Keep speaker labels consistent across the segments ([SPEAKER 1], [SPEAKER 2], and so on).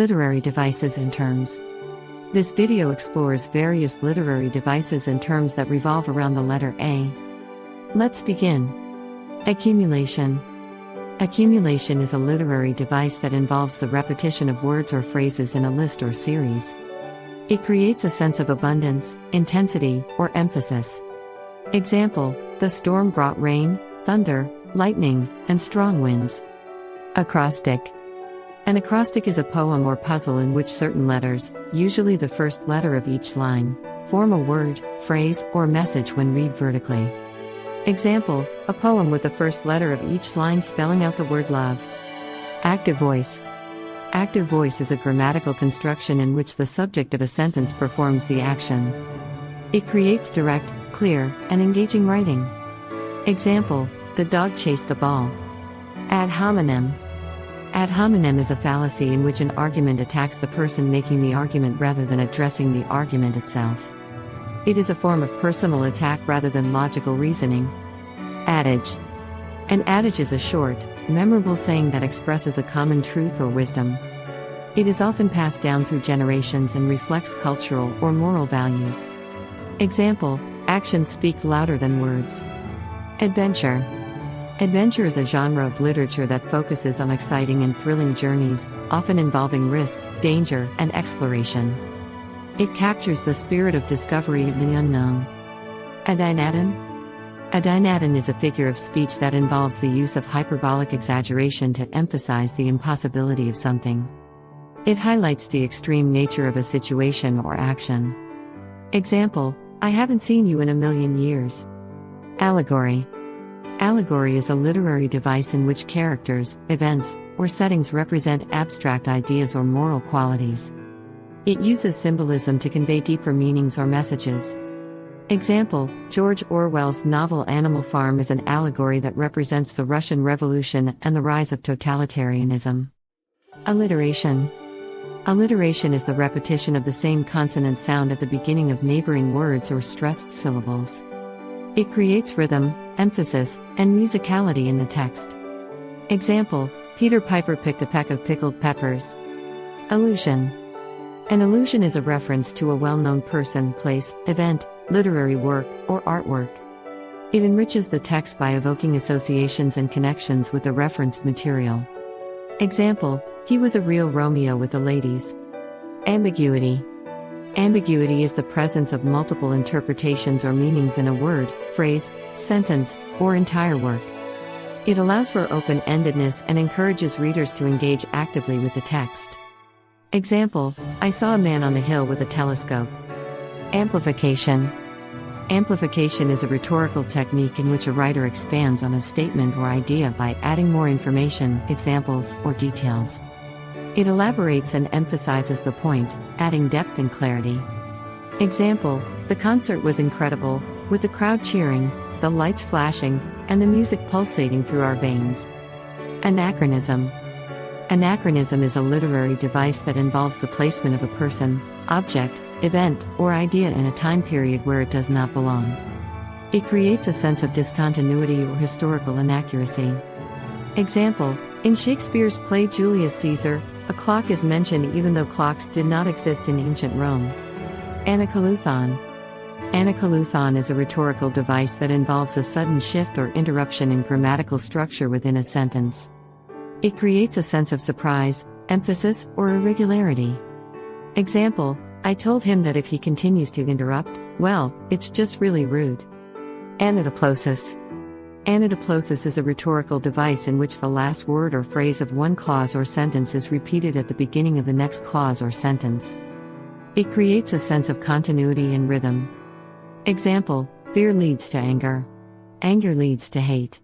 [SPEAKER 1] Literary devices and terms. This video explores various literary devices and terms that revolve around the letter A. Let's begin. Accumulation. Accumulation is a literary device that involves the repetition of words or phrases in a list or series. It creates a sense of abundance, intensity, or emphasis. Example: the storm brought rain, thunder, lightning, and strong winds. Acrostic. An acrostic is a poem or puzzle in which certain letters, usually the first letter of each line, form a word, phrase, or message when read vertically. Example: a poem with the first letter of each line spelling out the word love. Active voice. Active voice is a grammatical construction in which the subject of a sentence performs the action. It creates direct, clear, and engaging writing. Example: the dog chased the ball. Ad hominem. Ad hominem is a fallacy in which an argument attacks the person making the argument rather than addressing the argument itself. It is a form of personal attack rather than logical reasoning. Adage. An adage is a short, memorable saying that expresses a common truth or wisdom. It is often passed down through generations and reflects cultural or moral values. Example: actions speak louder than words. Adventure. Adventure is a genre of literature that focuses on exciting and thrilling journeys, often involving risk, danger, and exploration. It captures the spirit of discovery and the unknown. Adynadon. Adynadon is a figure of speech that involves the use of hyperbolic exaggeration to emphasize the impossibility of something. It highlights the extreme nature of a situation or action. Example: I haven't seen you in a million years. Allegory. Allegory is a literary device in which characters, events, or settings represent abstract ideas or moral qualities. It uses symbolism to convey deeper meanings or messages. Example: George Orwell's novel Animal Farm is an allegory that represents the Russian Revolution and the rise of totalitarianism. Alliteration. Alliteration is the repetition of the same consonant sound at the beginning of neighboring words or stressed syllables. It creates rhythm, emphasis, and musicality in the text. Example: Peter Piper picked a peck of pickled peppers. Allusion. An allusion is a reference to a well-known person, place, event, literary work, or artwork. It enriches the text by evoking associations and connections with the referenced material. Example: he was a real Romeo with the ladies. Ambiguity. Ambiguity is the presence of multiple interpretations or meanings in a word, phrase, sentence, or entire work. It allows for open-endedness and encourages readers to engage actively with the text. Example: I saw a man on a hill with a telescope. Amplification. Amplification is a rhetorical technique in which a writer expands on a statement or idea by adding more information, examples, or details. It elaborates and emphasizes the point, adding depth and clarity. Example: the concert was incredible, with the crowd cheering, the lights flashing, and the music pulsating through our veins. Anachronism. Anachronism is a literary device that involves the placement of a person, object, event, or idea in a time period where it does not belong. It creates a sense of discontinuity or historical inaccuracy. Example: in Shakespeare's play Julius Caesar, a clock is mentioned even though clocks did not exist in ancient Rome. Anacoluthon. Anacoluthon is a rhetorical device that involves a sudden shift or interruption in grammatical structure within a sentence. It creates a sense of surprise, emphasis, or irregularity. Example: I told him that if he continues to interrupt, well, it's just really rude. Anadiplosis. Anadiplosis is a rhetorical device in which the last word or phrase of one clause or sentence is repeated at the beginning of the next clause or sentence. It creates a sense of continuity and rhythm. Example: fear leads to anger. Anger leads to hate.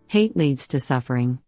[SPEAKER 1] Hate leads to suffering.